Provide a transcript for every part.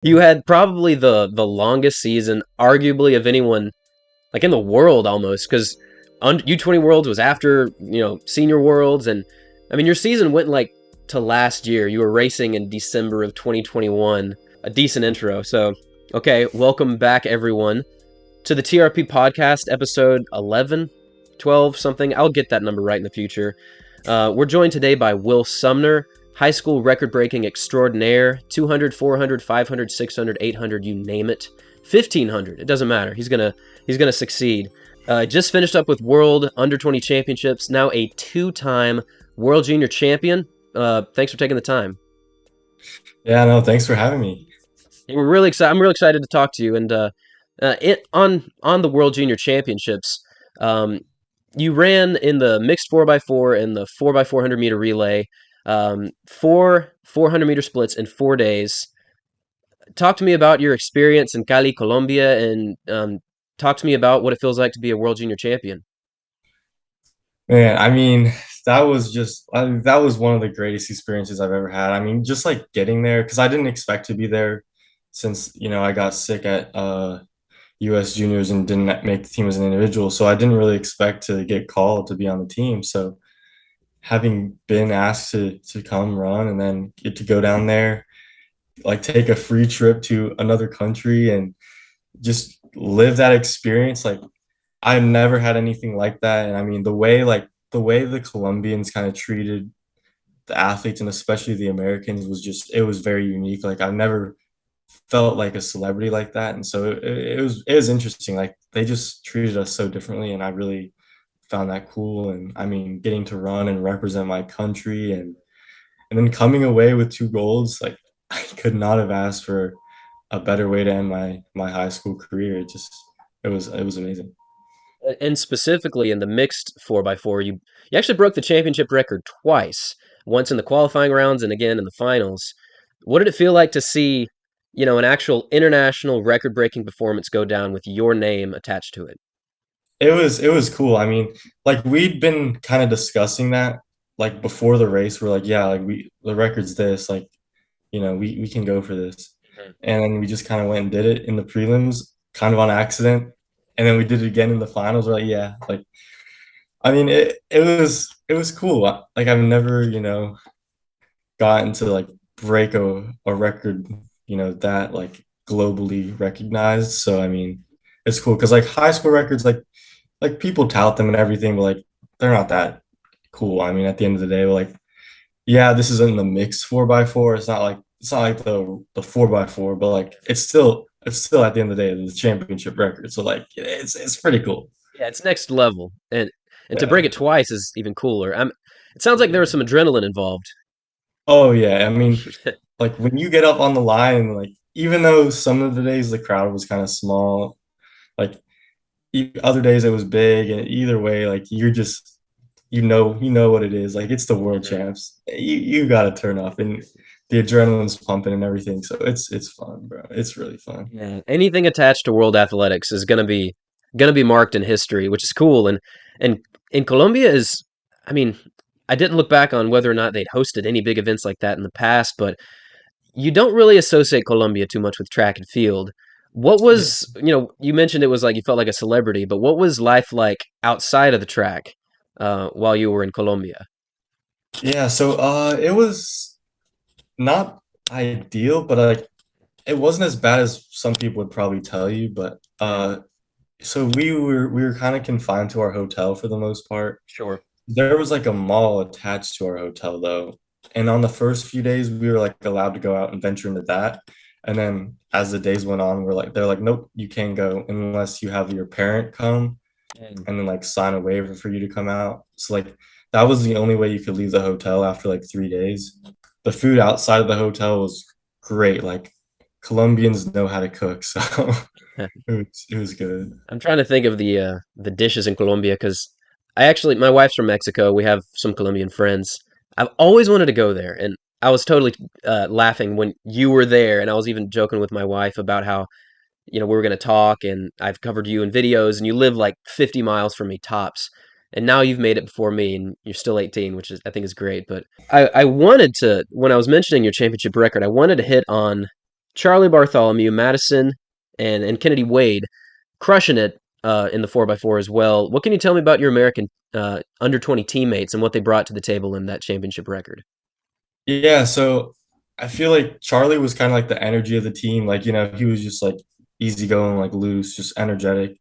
You had probably the longest season, arguably, of anyone like in the world almost, because U20 Worlds was after Senior Worlds, and I mean your season went like to last year. You were racing in December of 2021. A decent intro. So, okay, welcome back everyone to the TRP podcast, episode 11, 12, something. I'll get that number right in the future. We're joined today by Will Sumner, high school record breaking extraordinaire, 200, 400, 500, 600, 800, you name it. 1500, it doesn't matter. He's gonna succeed. Just finished up with World Under 20 Championships, now a two-time World Junior Champion. Thanks for taking the time. Yeah, no, thanks for having me. We're really excited. I'm really excited to talk to you. And on the World Junior Championships, um, you ran in the mixed 4x4 and the 4x400 meter relay, four 400-meter splits in 4 days. Talk to me about your experience in Cali, Colombia, and talk to me about what it feels like to be a World Junior Champion. Man, I mean, that was one of the greatest experiences I've ever had. I mean, just like getting there, because I didn't expect to be there since, I got sick at US juniors and didn't make the team as an individual. So I didn't really expect to get called to be on the team. So having been asked to come run and then get to go down there, like take a free trip to another country and just live that experience, like I've never had anything like that. And I mean, the way the Colombians kind of treated the athletes and especially the Americans was just, it was very unique. Like I've never felt like a celebrity like that. And so it was interesting. Like they just treated us so differently. And I really found that cool. And I mean, getting to run and represent my country and then coming away with two golds, like I could not have asked for a better way to end my high school career. It was amazing. And specifically in the mixed 4x4, you actually broke the championship record twice. Once in the qualifying rounds and again in the finals. What did it feel like to see, an actual international record-breaking performance go down with your name attached to it? It was cool. I mean, like we'd been kind of discussing that like before the race. We're like, yeah, like the record's this, like, we can go for this. Mhm. And then we just kind of went and did it in the prelims, kind of on accident. And then we did it again in the finals. We're like, yeah, like I mean it was cool. Like I've never, gotten to like break a record, that like globally recognized. So I mean, it's cool because like high school records, like people tout them and everything, but like they're not that cool. I mean, at the end of the day, like yeah, this is in the mixed 4x4. It's not like the 4x4, but like it's still at the end of the day the championship record. So like it's pretty cool. Yeah, it's next level, and to break Yeah. it twice is even cooler. It sounds like there was Yeah. some adrenaline involved. Oh yeah. I mean, like when you get up on the line, like even though some of the days the crowd was kind of small, like other days it was big, and either way, like you know what it is. Like it's the world Mhm. champs. You gotta turn up, and the adrenaline's pumping and everything. So it's fun, bro. It's really fun. Yeah, anything attached to world athletics is gonna be marked in history, which is cool. And in Colombia is, I mean, I didn't look back on whether or not they'd hosted any big events like that in the past, but you don't really associate Colombia too much with track and field. What Yeah. was, you mentioned it was like you felt like a celebrity, but what was life like outside of the track while you were in Colombia? Yeah, so it was not ideal, but like it wasn't as bad as some people would probably tell you, but Mm, so we were kind of confined to our hotel for the most part. sure. There was like a mall attached to our hotel though. And on the first few days we were like allowed to go out and venture into that. And then as the days went on, they're like, nope, you can't go unless you have your parent come Mm. and then like sign a waiver for you to come out. So like that was the only way you could leave the hotel after like 3 days. The food outside of the hotel was great. Like Colombians know how to cook, so it was good. I'm trying to think of the dishes in Colombia because my wife's from Mexico. We have some Colombian friends. I've always wanted to go there, and I was totally laughing when you were there, and I was even joking with my wife about how we were going to talk, and I've covered you in videos, and you live like 50 miles from me tops, and now you've made it before me, and you're still 18, which I think is great. But I wanted to, when I was mentioning your championship record, I wanted to hit on Charlie Bartholomew, Madison, and Kennedy Wade crushing it in the 4x4 as well. What can you tell me about your American under 20 teammates and what they brought to the table in that championship record? Yeah, so I feel like Charlie was kind of like the energy of the team. Like, he was just like easygoing, like loose, just energetic.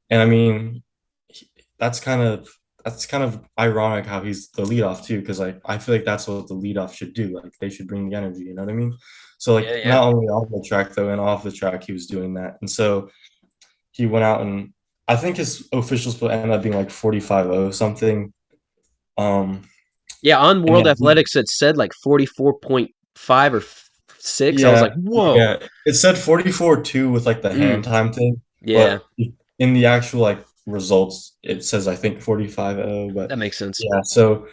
And I mean, he- that's kind of that's kind of ironic how he's the leadoff too, because like I feel like that's what the leadoff should do. Like they should bring the energy, you know what I mean? So Yeah, like yeah. not only on the track though, and off the track, he was doing that. And so he went out and I think his official split ended up being like 45-0 something. Um, Yeah, on and World yeah, Athletics it said like 44.5 or 6. I was like, yeah, "Whoa." yeah. It said 44-2 with like the Mm, hand time thing, yeah, but in the actual like results, it says I think 45-0. But that makes sense. yeah, so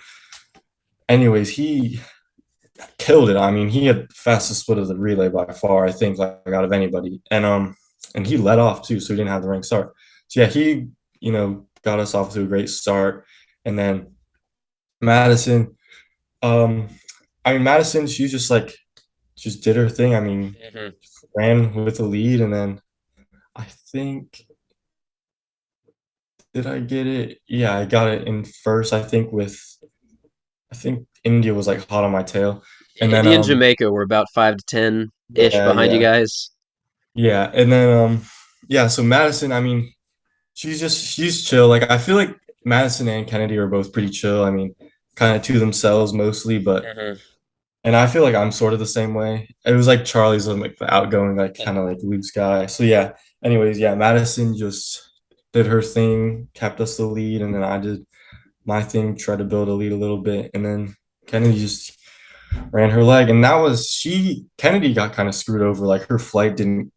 anyways, he killed it. I mean, he had the fastest split of the relay by far, I think, like out of anybody. And he led off too, so he didn't have the rank start. So yeah, he, got us off to a great start. And then Madison, um, I mean, Madison, she just like just did her thing. I mean, Mhm. ran with the lead, and then I think did I get it? Yeah, I got it in first. I think India was like hot on my tail, and then India and Jamaica were about 5 to 10 ish yeah, behind you yeah, guys. yeah, and then yeah. So Madison, I mean, she's chill. Like I feel like Madison and Kennedy are both pretty chill. I mean, kind of to themselves mostly, but Mhm. and I feel like I'm sort of the same way. It was like Charlie's like the outgoing, like kind of like loose guy. So yeah. Anyways, yeah, Madison just did her thing, kept us the lead, and then I did my thing, tried to build a lead a little bit, and then Kennedy just ran her leg, and that was she. Kennedy got kind of screwed over. Like her flight didn't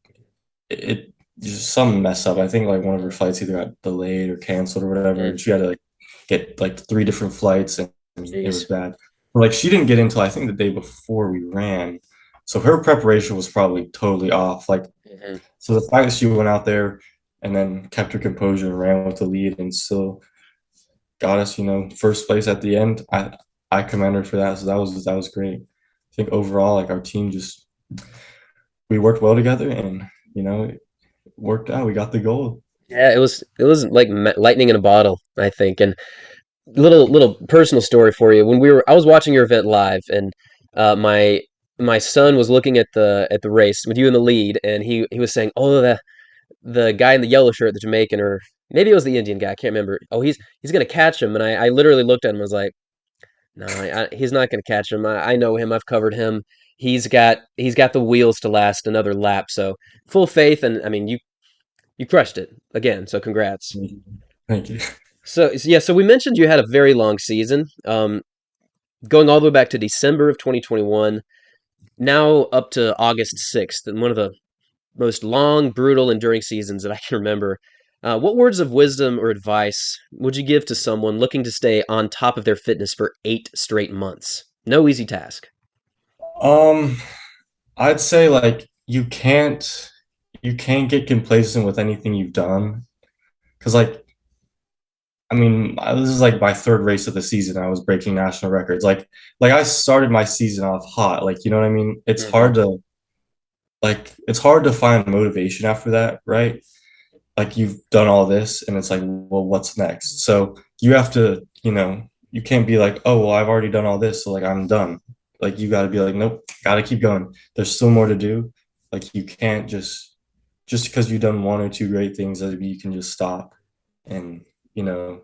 it just some mess up. I think like one of her flights either got delayed or canceled or whatever, Mm, and she had to like get like three different flights, and it was jeez. bad. Like she didn't get until I think the day before we ran, so her preparation was probably totally off. Like Mhm. so, the fact that she went out there and then kept her composure and ran with the lead and still got us, first place at the end. I commend her for that. So that was great. I think overall, like our team just we worked well together, and it worked out. We got the goal. Yeah, it was like lightning in a bottle, I think. And little personal story for you. When I was watching your event live, and my son was looking at the race with you in the lead, and he was saying, "Oh, the guy in the yellow shirt, the Jamaican, or maybe it was the Indian guy, I can't remember. Oh, he's gonna catch him." And I literally looked at him and was like, "No, he's not gonna catch him. I know him. I've covered him. He's got the wheels to last another lap. So full faith, and I mean you crushed it again. So congrats." Thank you. Yeah, so we mentioned you had a very long season, going all the way back to December of 2021, now up to August 6th, and one of the most long, brutal, enduring seasons that I can remember. What words of wisdom or advice would you give to someone looking to stay on top of their fitness for 8 straight months? No easy task. Um, I'd say like you can't get complacent with anything you've done because like I mean this is like my third race of the season. I was breaking national records. Like I started my season off hot. Like you know what I mean? Hmm. It's hard to find motivation after that, right? Like you've done all this and it's like, well, what's next? So you have to, you can't be like, oh, well, I've already done all this, so like I'm done. Like you got to be like, nope, got to keep going. There's still more to do. Like you can't just because you've done one or two great things that you can just stop and you know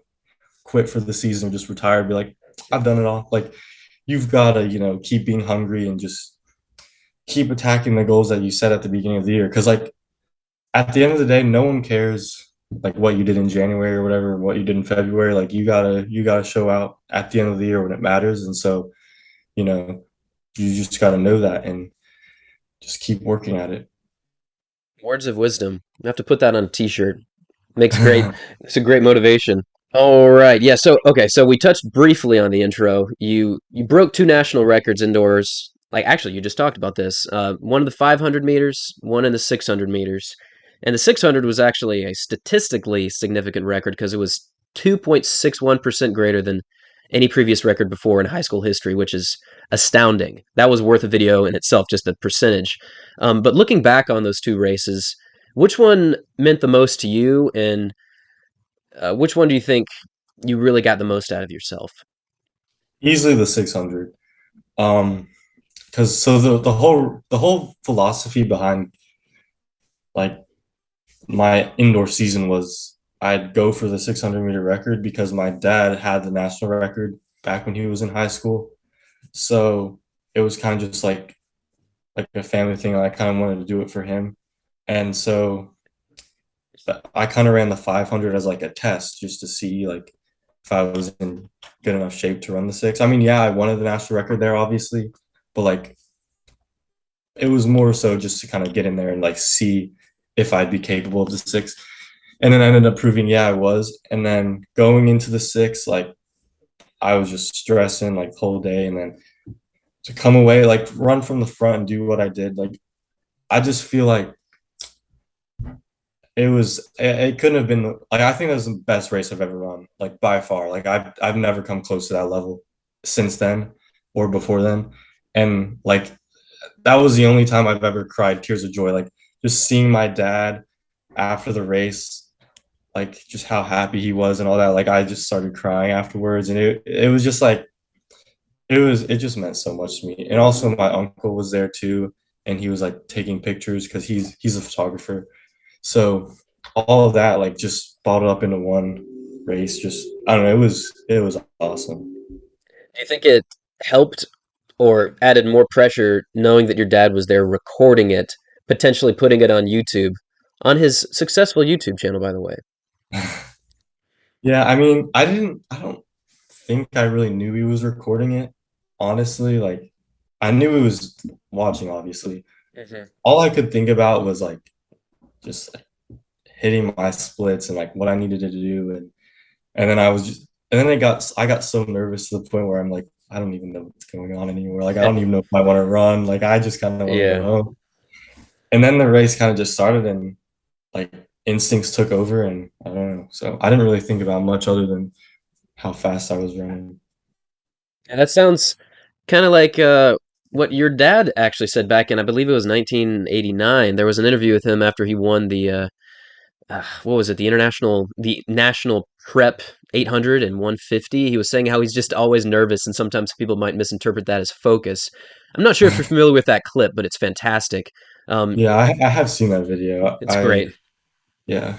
quit for the season or just retire. Be like, I've done it all. Like you've got to keep being hungry and just keep attacking the goals that you set at the beginning of the year. Because like at the end of the day, no one cares like what you did in January or whatever, what you did in February. Like you gotta show out at the end of the year when it matters. And so, you know, you just gotta know that and just keep working at it. Words of wisdom. You have to put that on a t-shirt. Makes great. It's a great motivation. All right. Yeah. So okay. So we touched briefly on the intro. You broke two national records indoors. Like actually, you just talked about this. One in the 500 meters, one in the 600 meters, and the 600 was actually a statistically significant record because it was 2.61% greater than any previous record before in high school history, which is astounding. That was worth a video in itself, just the percentage. But looking back on those two races, which one meant the most to you, and which one do you think you really got the most out of yourself? Easily the 600. Um, because so the whole philosophy behind like my indoor season was I'd go for the 600-meter record because my dad had the national record back when he was in high school. So it was kind of just like a family thing. I kind of wanted to do it for him, and so I kind of ran the 500 as like a test just to see like if I was in good enough shape to run the six. I mean, yeah, I wanted the national record there, obviously, but like it was more so just to kind of get in there and like see if I'd be capable of the six. And then I ended up proving, yeah, I was. And then going into the six, like I was just stressing like the whole day. And then to come away, like run from the front and do what I did, like I just feel like it couldn't have been like I think that was the best race I've ever run, like by far. Like I've never come close to that level since then or before then. And like that was the only time I've ever cried tears of joy. Like just seeing my dad after the race, like just how happy he was and all that. Like I just started crying afterwards, and it was just like it just meant so much to me. And also my uncle was there too, and he was like taking pictures because he's a photographer. So all of that like just bottled up into one race. Just I don't know. It was awesome. Do you think it helped or added more pressure knowing that your dad was there recording it, potentially putting it on YouTube, on his successful YouTube channel, by the way? Yeah, I mean, I don't think I really knew he was recording it. Honestly, like I knew he was watching, obviously. Hmm. All I could think about was like just like, hitting my splits and like what I needed to do and then I was just and then I got so nervous to the point where I'm like, I don't even know what's going on anymore. Like I don't even know if I want to run. Like I just kind of want to go Yeah. home. And then the race kind of just started and like instincts took over and I don't know. So I didn't really think about much other than how fast I was running. And that sounds kind of like what your dad actually said back in, I believe it was 1989. There was an interview with him after he won what was it, the National Prep 800 and 150. He was saying how he's just always nervous, and sometimes people might misinterpret that as focus. I'm not sure if you're familiar with that clip, but it's fantastic. Um, Yeah, I have seen that video. it's great. Yeah.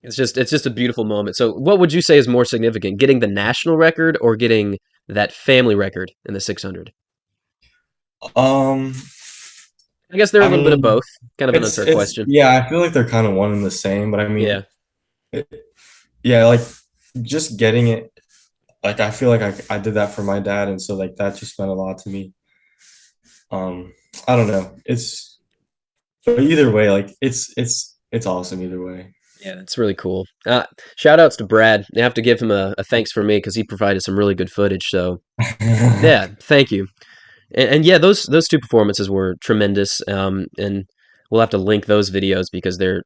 It's just a beautiful moment. So, what would you say is more significant, getting the national record or getting that family record in the 600? Um, I guess they're a I little bit of mean, both. Kind of an unfair it's question. yeah, I feel like they're kind of one and the same, but I Yeah. mean, it, yeah, like just getting it, like I feel like I did that for my dad, and so like that just meant a lot to me. Um, I don't know. But either way, like it's awesome either way. Yeah, it's really cool. Shout outs to Brad. I have to give him a thanks for me because he provided some really good footage. So yeah, thank you. And yeah, those two performances were tremendous. And we'll have to link those videos because they're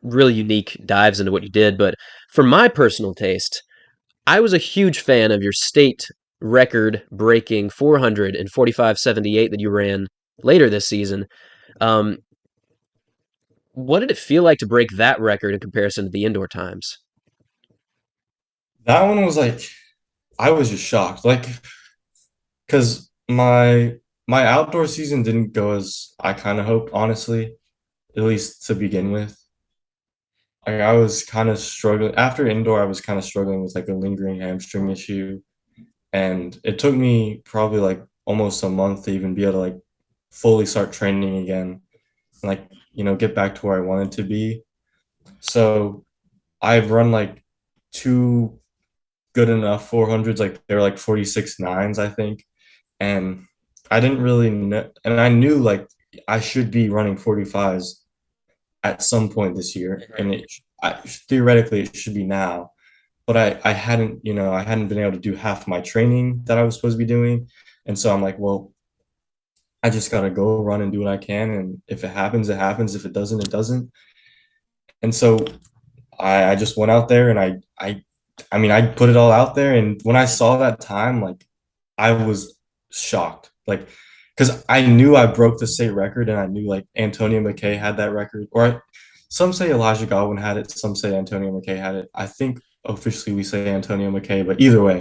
really unique dives into what you did. But for my personal taste, I was a huge fan of your state record breaking 400 and 45.78 that you ran later this season. Um, what did it feel like to break that record in comparison to the indoor times? That one was like I was just shocked, like because my outdoor season didn't go as I kind of hoped, honestly, at least to begin with. Like I was kind of struggling after indoor. I was kind of struggling with like a lingering hamstring issue, and it took me probably like almost a month to even be able to like fully start training again, and like get back to where I wanted to be. So I've run like two good enough 400s, like they're like 46 nines, I think, and I didn't really know, and I knew like I should be running 45s at some point this year, and theoretically it should be now. But I hadn't, I hadn't been able to do half my training that I was supposed to be doing. And so I'm like, well, I just gotta go run and do what I can. And if it happens, it happens. If it doesn't, it doesn't. And so I just went out there and I I mean, I put it all out there, and when I saw that time, like I was shocked, like because I knew I broke the state record, and I knew like Antonio McKay had that record, some say Elijah Godwin had it, some say Antonio McKay had it. I think officially we say Antonio McKay, but either way,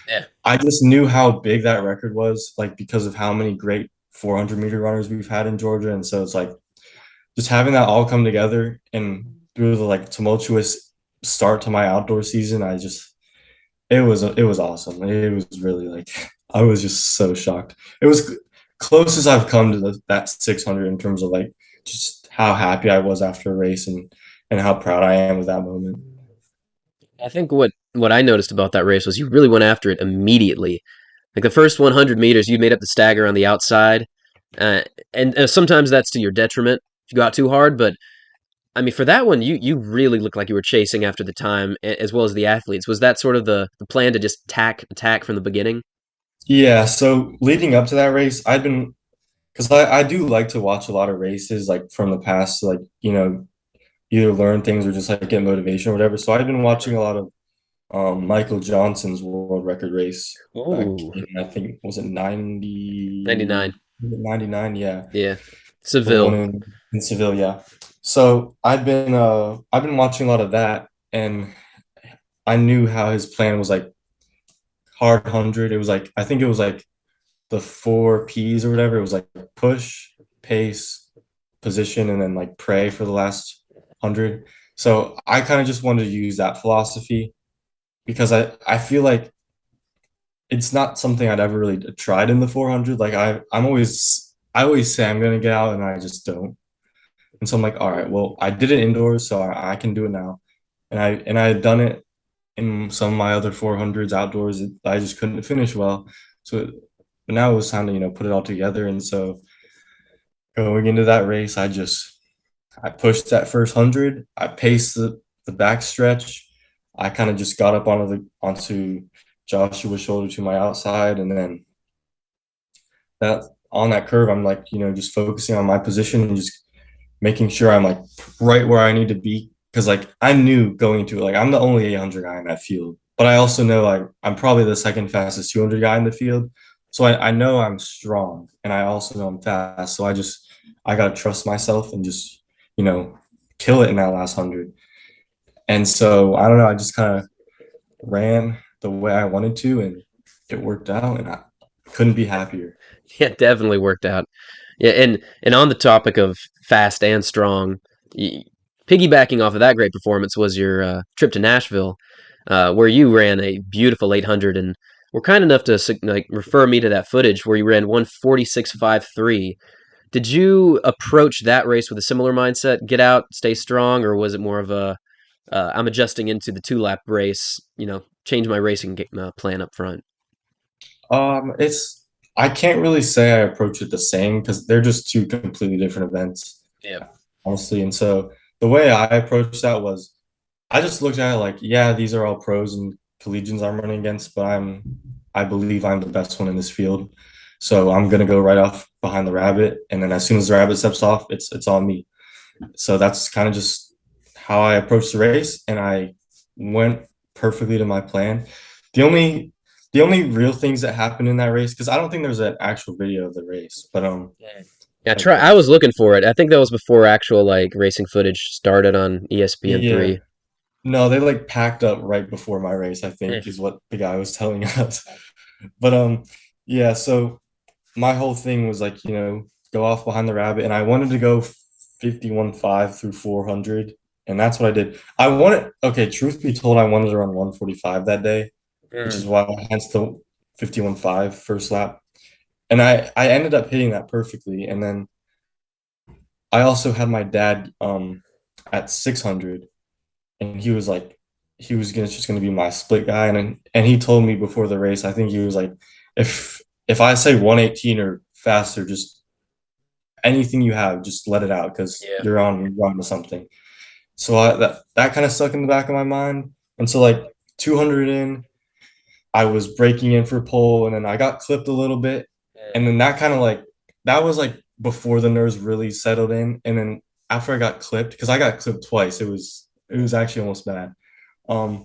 Yeah. I just knew how big that record was, like because of how many great 400-meter runners we've had in Georgia, and so it's like just having that all come together and through the like tumultuous start to my outdoor season, it was awesome. It was really like I was just so shocked. It was closest I've come to that 600 in terms of like just how happy I was after a race and how proud I am of that moment. I think what I noticed about that race was you really went after it immediately. Like the first 100 meters, you made up the stagger on the outside, uh, and sometimes that's to your detriment if you go out too hard. But I mean, for that one, you really looked like you were chasing after the time as well as the athletes. Was that sort of the plan to just attack from the beginning? Yeah, so leading up to that race, I'd been because I do like to watch a lot of races like from the past, like either learn things or just like get motivation or whatever. So I've been watching a lot of Michael Johnson's world record race back Ooh, in, I think, was it 99. 99? Yeah. Yeah, The one Seville. in Seville, yeah. So I've been watching a lot of that, and I knew how his plan was like hard 100. It was like I think it was like the four P's or whatever. It was like push, pace, position, and then like pray for the last 100. So I kind of just wanted to use that philosophy because I feel like it's not something I'd ever really tried in the 400. Like I always say I'm gonna get out and I just don't. And so I'm like, all right, well, I did it indoors, so I can do it now. And I had done it in some of my other 400s outdoors. I just couldn't finish well. So but now it was time to, put it all together. And so going into that race, I pushed that first 100. I paced the back stretch. I kind of just got up onto Joshua's shoulder to my outside, and then that on that curve, I'm like, just focusing on my position and just making sure I'm like right where I need to be. Cause like I knew going into it, like I'm the only 800 guy in that field, but I also know like I'm probably the second fastest 200 guy in the field. So I know I'm strong and I also know I'm fast. So I got to trust myself and just, you know, kill it in that last 100. And so I don't know, I just kind of ran the way I wanted to and it worked out and I couldn't be happier. Yeah, definitely worked out. Yeah, and on the topic of fast and strong, y- piggybacking off of that great performance was your trip to Nashville, where you ran a beautiful 800 and were kind enough to like refer me to that footage where you ran 146.53. Did you approach that race with a similar mindset, get out, stay strong, or was it more of a I'm adjusting into the 2 lap race, change my racing plan up front? It's I can't really say I approach it the same because they're just two completely different events, Yeah. honestly. And so the way I approached that was I just looked at it like, yeah, these are all pros and collegians I'm running against, but I believe I'm the best one in this field. So I'm gonna go right off behind the rabbit, and then as soon as the rabbit steps off, it's on me. So that's kind of just how I approached the race, and I went perfectly to my plan. The only the only real things that happened in that race, because I don't think there's an actual video of the race, but Yeah, like try. I was looking for it. I think that was before actual like racing footage started on ESPN yeah, 3. no, they like packed up right before my race, I Eh. think is what the guy was telling us. But yeah, so my whole thing was like, go off behind the rabbit, and I wanted to go 51.5 through 400, and that's what I did. Okay, truth be told, I wanted to run 145 that day, which is Mm. why hence the 51.5 first lap. And I ended up hitting that perfectly. And then I also had my dad at 600, and he was like just gonna be my split guy, and he told me before the race, I think he was like, if I say 118 or faster, just anything you have, just let it out because Yeah. you're on to something. So that kind of stuck in the back of my mind. And so like 200 in, I was breaking in for pole, and then I got clipped a little bit, and then that was like before the nerves really settled in, and then after I got clipped, because I got clipped twice, it was actually almost bad. Um,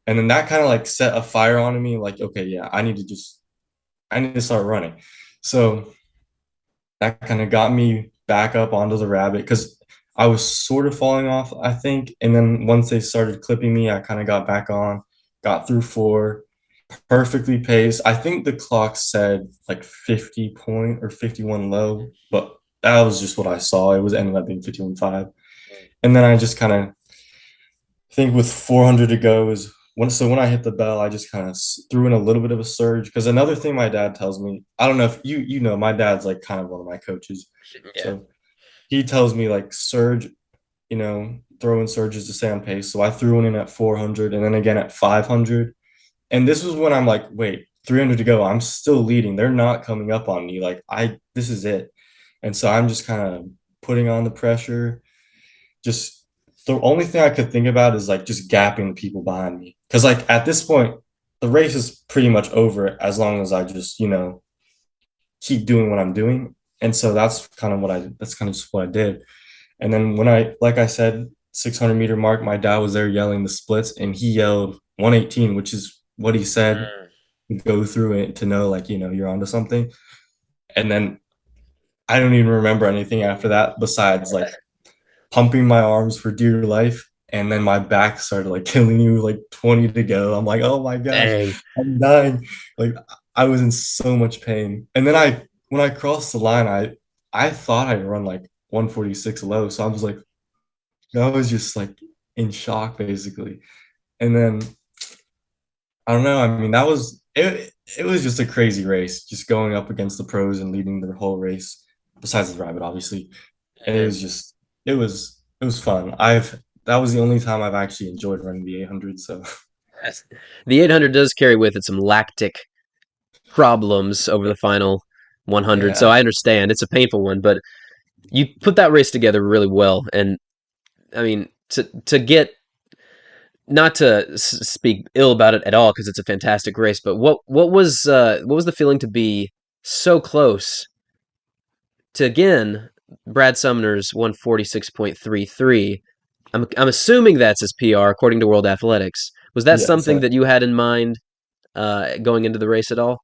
And then that kind of like set a fire on me, like, okay, yeah, I need to start running. So that kind of got me back up onto the rabbit because I was sort of falling off, I think. And then once they started clipping me, I kind of got back on, got through four, perfectly paced. I think the clock said like 50 point or 51 low, but that was just what I saw. It was ended up being 51.5. And then I just kind of think with 400 to go is when I hit the bell, I just kind of threw in a little bit of a surge. Because another thing my dad tells me, I don't know if you know, my dad's like kind of one of my coaches. Yeah. So he tells me like surge, throw in surges to stay on pace. So I threw one in at 400 and then again at 500. And this was when I'm like, wait, 300 to go. I'm still leading. They're not coming up on me. This is it. And so I'm just kind of putting on the pressure. Just the only thing I could think about is like just gapping the people behind me. Cause like at this point, the race is pretty much over as long as I just, keep doing what I'm doing. And so that's kind of just what I did. And then like I said, 600-meter mark, my dad was there yelling the splits and he yelled 118, which is what he said. Mm. Go through it to know, like, you're onto something. And then I don't even remember anything after that besides like pumping my arms for dear life. And then my back started like killing you, like 20 to go. I'm like, oh my gosh, Dang. I'm dying. Like I was in so much pain. And then when I crossed the line, I thought I'd run like 146 low. So I was like, I was just like in shock basically. And then I don't know. I mean, that was it. It was just a crazy race, just going up against the pros and leading the whole race. Besides the rabbit, obviously, and it Mhm. was just it was fun. That was the only time I've actually enjoyed running the 800. So The 800 does carry with it some lactic problems over the final 100, so yeah, I understand it's a painful one, but you put that race together really well, and I mean to get not to speak ill about it at all because it's a fantastic race, but what was the feeling to be so close to again Brad Sumner's 146.33? I'm assuming that's his PR according to World Athletics. Was that yeah. something So that you had in mind going into the race at all?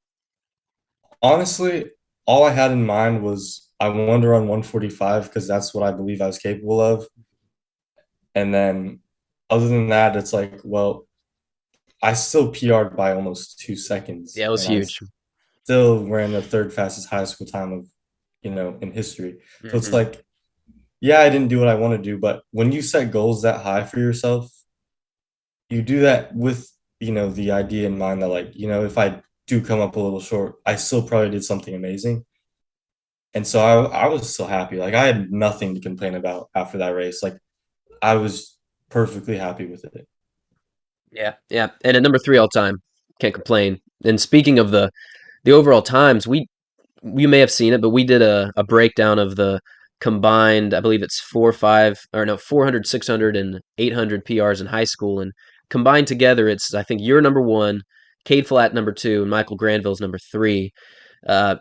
honestly, all I had in mind was I wanted to run 145 because that's what I believe I was capable of. And then other than that, it's like, well, I still PR'd by almost 2 seconds, Yeah, it was and I huge. still ran the third fastest high school time of in history. So it's Hmm. like, yeah, I didn't do what I want to do, but when you set goals that high for yourself, you do that with the idea in mind that, like, if I do come up a little short, I still probably did something amazing. And so I was so happy. Like I had nothing to complain about after that race. Like I was perfectly happy with it. Yeah, yeah. And at number three all time, can't complain. And speaking of the overall times, we you may have seen it, but we did a breakdown of the combined, I believe it's 5, or no, 400, 600, and 800 PRs in high school. And combined together, it's, I think, you're number one, Cade Flat number two, and Michael Granville's number three. Uh,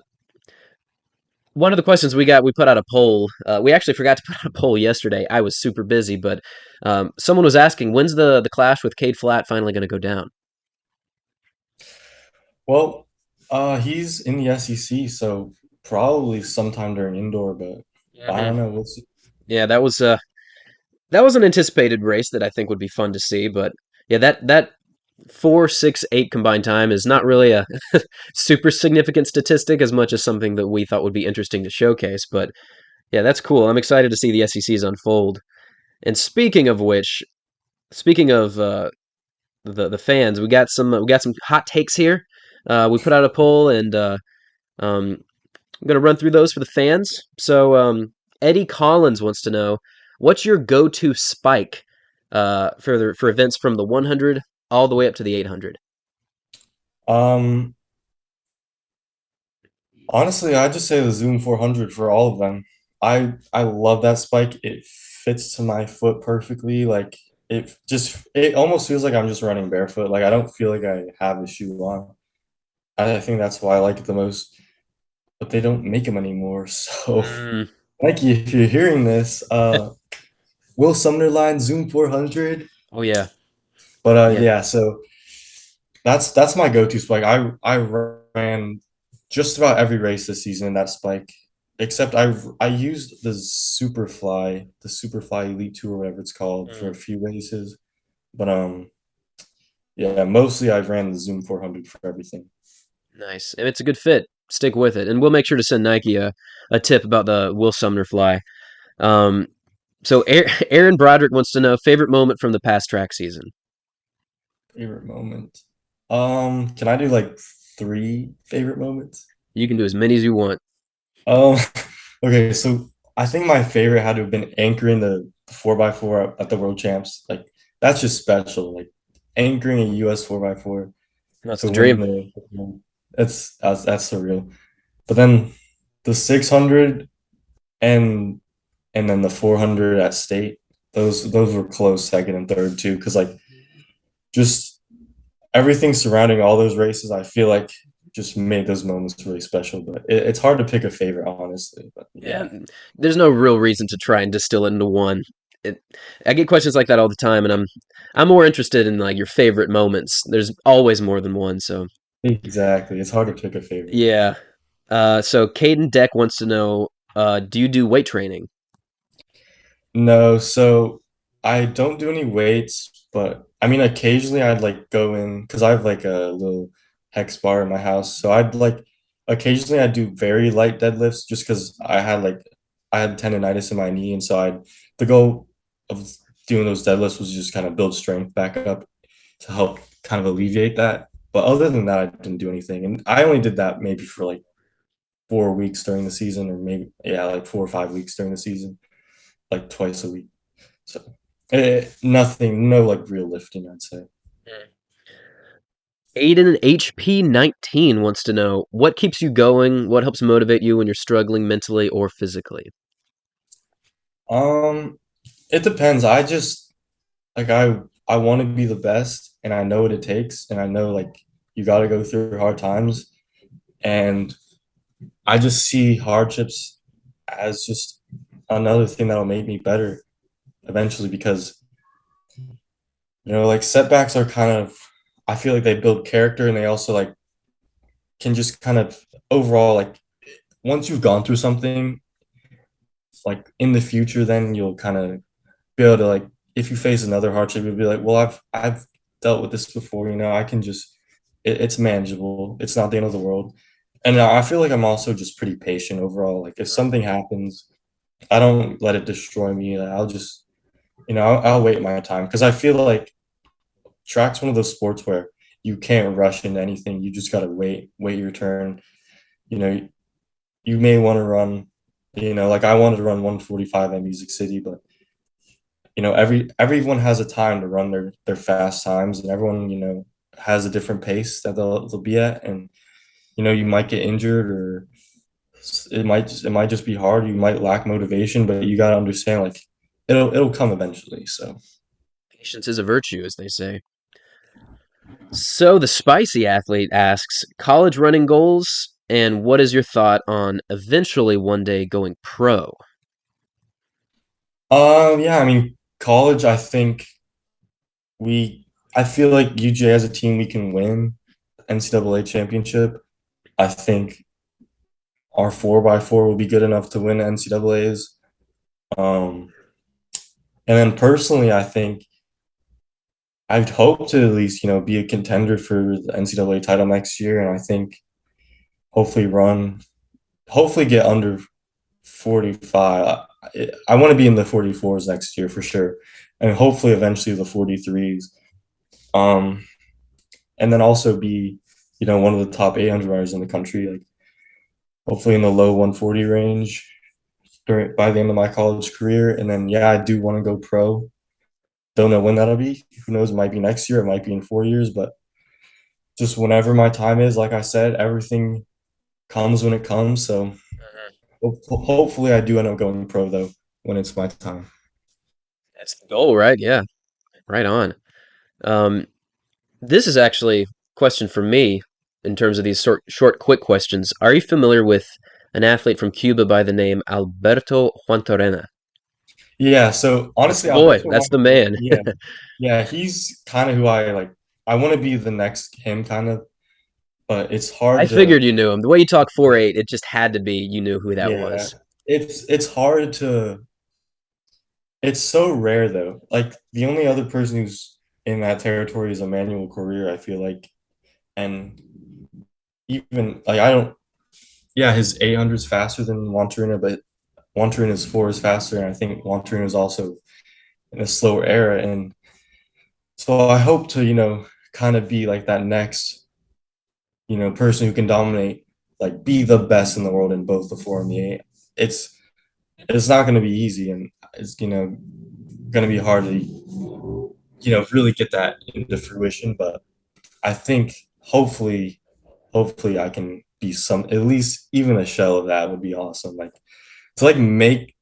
One of the questions we put out a poll. We actually forgot to put out a poll yesterday. I was super busy, but someone was asking, when's the clash with Cade Flat finally going to go down? Well, he's in the SEC, so probably sometime during indoor, but I Hmm. don't know. We'll see. Yeah, that was an anticipated race that I think would be fun to see, but yeah, that 4.68 combined time is not really a super significant statistic as much as something that we thought would be interesting to showcase. But yeah, that's cool. I'm excited to see the SECs unfold. And speaking of the fans, we got some hot takes here. We put out a poll, and um, I'm gonna run through those for the fans. So Eddie Collins wants to know what's your go-to spike for events from the 100 all the way up to the 800. Um, Honestly, I just say the Zoom 400 for all of them. I love that spike. It fits to my foot perfectly. Like it almost feels like I'm just running barefoot. Like I don't feel like I have a shoe on. I think that's why I like it the most. But they don't make them anymore. So, Mm, Mikey, if you're hearing this, Will Sumner line Zoom 400. oh yeah. But Yeah. yeah, so that's my go-to spike. I ran just about every race this season in that spike, except I used the Superfly Elite 2 or whatever it's called for Mm, a few races. But yeah, mostly I've ran the Zoom 400 for everything. nice. And it's a good fit. Stick with it. And we'll make sure to send Nike a tip about the Will Sumner fly. Um, so Aaron Broderick wants to know favorite moment from the past track season. Favorite moment. Can I do like three favorite moments? You can do as many as you want. Um, okay, so I think my favorite had to have been anchoring the 4x4 at the World Champs. Like that's just special. Like anchoring a US 4x4 That's to the win dream. the that's surreal. But then the 600 and and then the 400 at state, those were close second and third too. Because like just everything surrounding all those races, I feel like just made those moments really special. But it's hard to pick a favorite, honestly. But Yeah, yeah, there's no real reason to try and distill it into one. It, I get questions like that all the time, and I'm more interested in like your favorite moments. There's always more than one, so exactly. It's hard to pick a favorite. yeah. So Caden Deck wants to know, do you do weight training? No, so I don't do any weights, but I mean, occasionally I'd like go in because I have like a little hex bar in my house. So I'd like occasionally I'd do very light deadlifts just because I had tendonitis in my knee, and so I the goal of doing those deadlifts was just kind of build strength back up to help kind of alleviate that. But other than that, I didn't do anything, and I only did that maybe for like 4 weeks during the season, or maybe yeah, like 4 or 5 weeks during the season, like twice a week. So nothing, no like real lifting, I'd say. Aiden HP19 wants to know what keeps you going, what helps motivate you when you're struggling mentally or physically. Um, it depends. I just like I want to be the best, and I know what it takes, and I know like you got to go through hard times, and I just see hardships as just another thing that'll make me better eventually because like setbacks are kind of I feel like they build character and they also like can just kind of overall like once you've gone through something like in the future then you'll kind of be able to like if you face another hardship you'll be like well I've dealt with this before, I can just it's manageable, it's not the end of the world. And I feel like I'm also just pretty patient overall. Like if something happens I don't let it destroy me. Like, I'll just I'll wait my time because I feel like track's one of those sports where you can't rush into anything, you just got to wait your turn. you know you may want to run, like I wanted to run 145 at Music City, but everyone has a time to run their fast times, and everyone has a different pace that they'll be at, and you might get injured or it might just be hard. You might lack motivation, but you got to understand like it'll come eventually. So Patience is a virtue, as they say. So the spicy athlete asks, college running goals, and what is your thought on eventually one day going pro? yeah, I mean college, we I feel like UJ as a team we can win NCAA championship. I think our 4x4 will be good enough to win NCAAs. Um, and then personally, I think I'd hope to at least, be a contender for the NCAA title next year. And I think hopefully hopefully get under 45. I want to be in the 44s next year for sure. And hopefully eventually the 43s. Um, and then also be, one of the top 800 runners in the country, like hopefully in the low 140 range by the end of my college career. And then, yeah, I do want to go pro. Don't know when that'll be. Who knows? It might be next year. It might be in 4 years. But just whenever my time is, like I said, everything comes when it comes. So hopefully, I do end up going pro though when it's my time. That's the goal, right? Yeah, right on. Um, this is actually a question for me in terms of these short, quick questions. Are you familiar with an athlete from Cuba by the name Alberto Juantorena? Yeah, so That's the honestly, boy. that's what That's the my man. yeah. Yeah, he's kind of who I like. I want to be the next him kind of, but it's I hard to figured you knew him. The way you talk 4'8", it just had to be you knew who that yeah. was. It's hard to it's so rare though. Like the only other person who's in that territory is Emmanuel Career, I feel like. And even like I don't yeah, his 800 is faster than Juan, but Juan four is faster, and I think Juan is also in a slower era. And so I hope to, kind of be like that next, person who can dominate, like be the best in the world in both the four and the eight. It's it's not going to be easy, and it's going to be hard to really get that into fruition. But I think hopefully I can be some at least even a shell of that would be awesome. Like to like make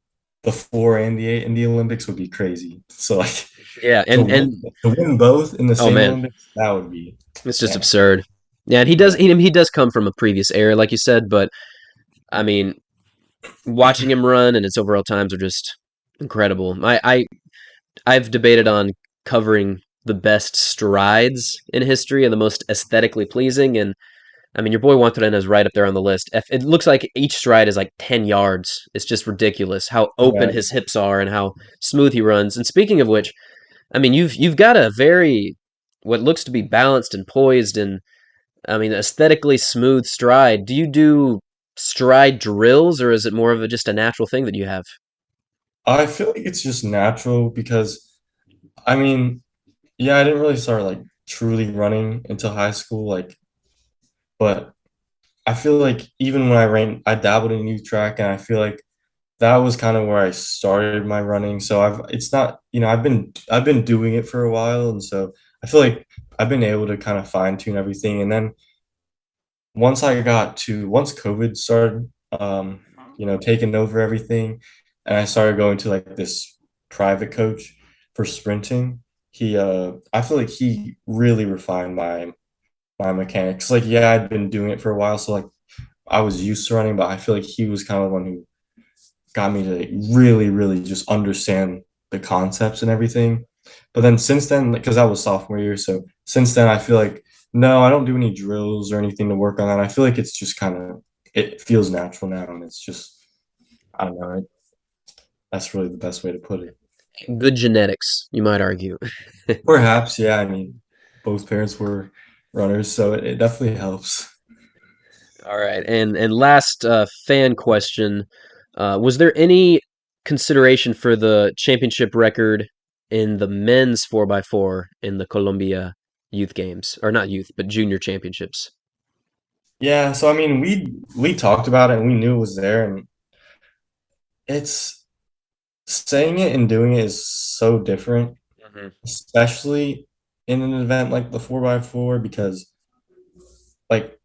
the four and the eight in the Olympics would be crazy. So like Yeah, to and win, to win both in the oh same man, Olympics, that would be it's just man. absurd. Yeah, and he does Yeah. he does come from a previous era, like you said, but I mean, watching him run and his overall times are just incredible. I've debated on covering the best strides in history and the most aesthetically pleasing, and I mean, your boy Juan is right up there on the list. It looks like each stride is like 10 yards. It's just ridiculous how open Yeah. his hips are and how smooth he runs. And speaking of which, I mean, you've got a very what looks to be balanced and poised and I mean, aesthetically smooth stride. Do you do stride drills or is it more of just a natural thing that you have? I feel like it's just natural because I mean, yeah, I didn't really start like truly running until high school, like, but I feel like even when I ran, I dabbled in youth track, and I feel like that was kind of where I started my running. So it's not, I've been doing it for a while, and so I feel like I've been able to kind of fine tune everything. And then once COVID started, taking over everything, and I started going to like this private coach for sprinting. I feel like he really refined my mechanics. Like, yeah, I'd been doing it for a while, so like I was used to running, but I feel like he was kind of the one who got me to like, really, really just understand the concepts and everything. But then since then, because I was sophomore year, so since then I feel like no, I don't do any drills or anything to work on that. I feel like it's just kind of it feels natural now, and it's just I don't know. That's really the best way to put it. Good genetics, you might argue. Perhaps, yeah. I mean, both parents were runners, so it definitely helps. All right, and last fan question: was there any consideration for the championship record in the men's 4x4 in the Colombia youth games, or not youth, but junior championships? Yeah, so I mean, we talked about it and we knew it was there, and it's saying it and doing it is so different, Hmm. especially in an event like the 4x4, because like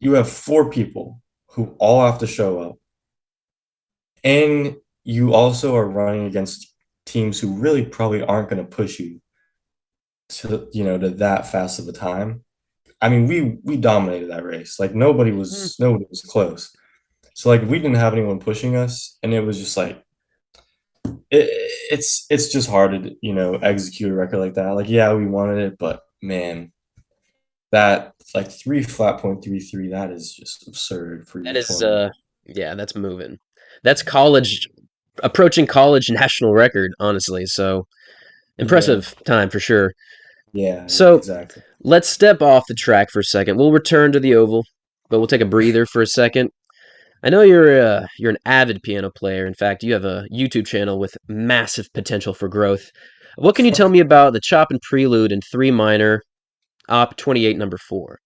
you have four people who all have to show up, and you also are running against teams who really probably aren't going to push you to that fast of a time. I mean, we dominated that race. Like nobody was close. So like we didn't have anyone pushing us, and it was just like it's just hard to execute a record like that. Like yeah, we wanted it, but man, that like 3 flat .33, that is just absurd for That is, U20. yeah, that's moving. That's college, approaching college national record, honestly. So Yeah, impressive time for sure. yeah, So exactly. let's step off the track for a second. We'll return to the oval, but we'll take a breather for a second. I know you're an avid piano player. In fact, you have a YouTube channel with massive potential for growth. What can you tell me about the Chopin Prelude in 3 minor, Op 28 number 4?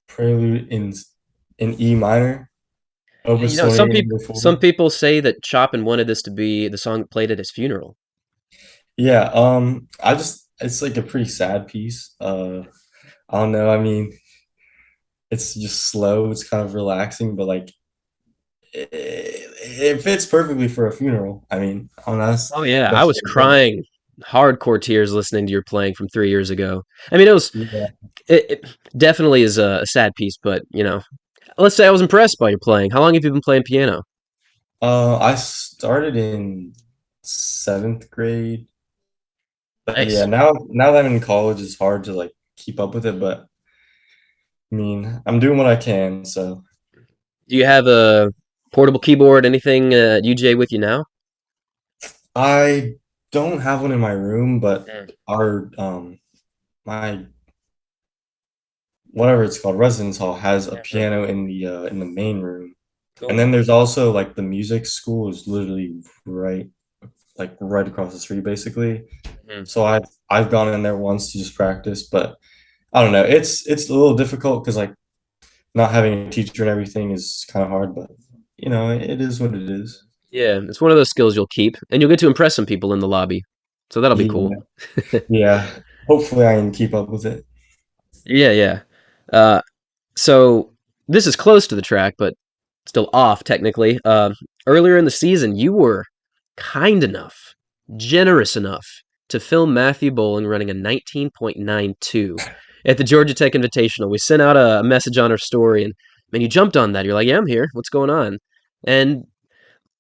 Prelude in E minor, You Opus know, 28 number some 4. people say that Chopin wanted this to be the song played at his funeral. Yeah, I just it's like a pretty sad piece. I don't know. I mean, it's just slow. It's kind of relaxing, but like it fits perfectly for a funeral. I mean, I don't know, Oh yeah, I that's was crying hardcore tears listening to your playing from 3 years ago. I mean, yeah. it definitely is a sad piece, but let's say I was impressed by your playing. How long have you been playing piano? I started in seventh grade. But yeah, Nice. now that I'm in college, it's hard to like keep up with it. But I mean, I'm doing what I can. So Do you have a portable keyboard, anything UGA with you now? I don't have one in my room, but Mm. our my whatever it's called, residence hall has a Mhm. piano in the main room. And Cool. then there's also like the music school is literally right right across the street basically. Mhm. So I've gone in there once to just practice, but I don't know. It's a little difficult because like not having a teacher and everything is kind of hard, but it is what it is. Yeah, it's one of those skills you'll keep, and you'll get to impress some people in the lobby. So that'll be cool. Yeah, yeah. Hopefully I can keep up with it. Yeah, yeah. Uh, so this is close to the track, but still off technically. Earlier in the season, you were kind enough, generous enough to film Matthew Bowling running a 19.92 at the Georgia Tech Invitational. We sent out a message on our story, and man, you jumped on that. You're like, "Yeah, I'm here. What's going on?" And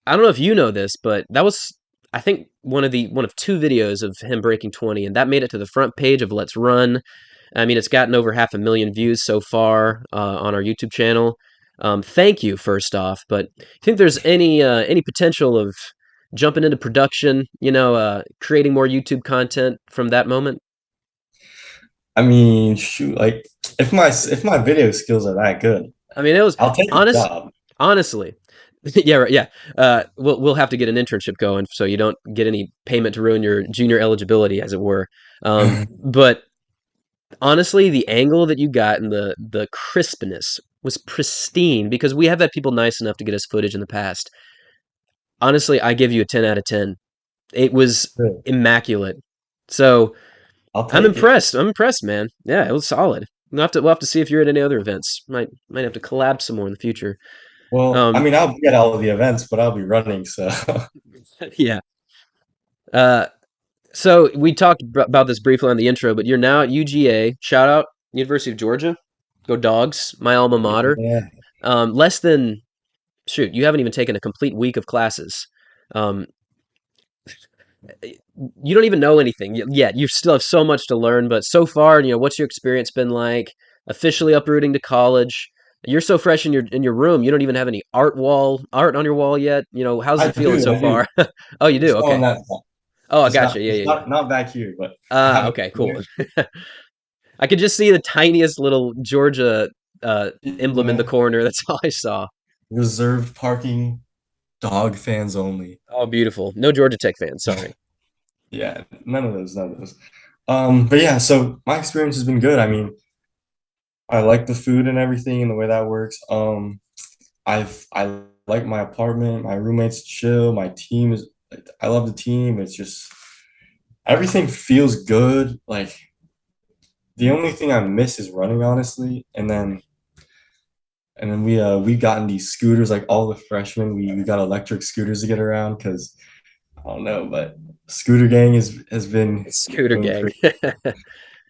I don't know if you know this, but that was, I think, one of two videos of him breaking 20, and that made it to the front page of Let's Run. I mean, it's gotten over 500,000 views so far on our YouTube channel. Thank you, first off. But I think there's any potential of jumping into production, creating more YouTube content from that moment? I mean, shoot, like if my video skills are that good, I mean, it was I'll take the honest, job. honestly. Yeah, right, yeah. We'll have to get an internship going so you don't get any payment to ruin your junior eligibility, as it were. But honestly, the angle that you got and the crispness was pristine because we have had people nice enough to get us footage in the past. Honestly, I give you a 10 out of 10. It was Good. immaculate. So I'll I'm take it. impressed. I'm impressed, man. Yeah, it was solid. We'll have to see if you're at any other events. Might have to collab some more in the future. Well, I Um, mean, I'll be at all of the events, but I'll be running, so yeah. Uh, so we talked about this briefly on the intro, but you're now at UGA. Shout out University of Georgia. Go Dogs, my alma mater. yeah. Less than shoot, you haven't even taken a complete week of classes. Um, you don't even know anything yet. You still have so much to learn, but so far, what's your experience been like? Officially uprooting to college. You're so fresh in your room. You don't even have any art on your wall yet. How's I it feeling do, so I do. far? Oh, you do. Just not on Okay. that side. Oh, I Just gotcha. not, Yeah, just yeah, yeah. not back here, but I have it Okay, cool. here. I could just see the tiniest little Georgia emblem in the Yeah. corner. That's all I saw. Reserved parking, dog fans only. Oh, beautiful. No Georgia Tech fans. Sorry. Yeah, none of those. But yeah, so my experience has been good. I mean, I like the food and everything and the way that works. I like my apartment. My roommates chill. My team is. I love the team. It's just everything feels good. Like the only thing I miss is running, honestly. And then we gotten these scooters. Like all the freshmen, we got electric scooters to get around because I don't know, but scooter gang has been Scooter going gang. crazy.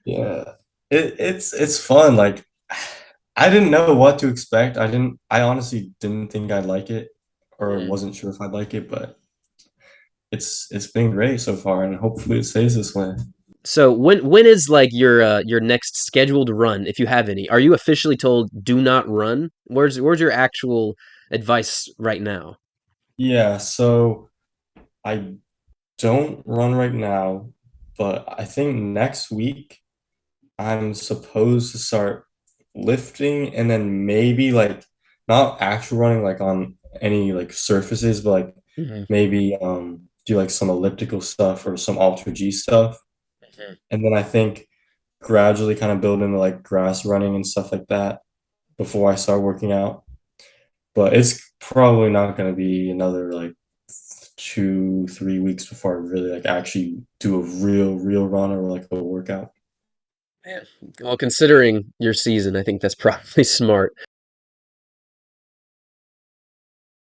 Yeah, it's fun. Like I didn't know what to expect. I honestly didn't think I'd like it, or Mm. wasn't sure if I'd like it, but it's been great so far, and hopefully it stays this way. So when is like your next scheduled run, if you have any? Are you officially told do not run? Where's your actual advice right now? Yeah, so I don't run right now, but I think next week I'm supposed to start lifting and then maybe like not actual running like on any like surfaces, but like Mhm, maybe do like some elliptical stuff or some Ultra G stuff. mhm. And then I think gradually kind of build into like grass running and stuff like that before I start working out. But it's probably not going to be another like 2, 3 weeks before I really like actually do a real run or like a workout. Man, well, considering your season, I think that's probably smart.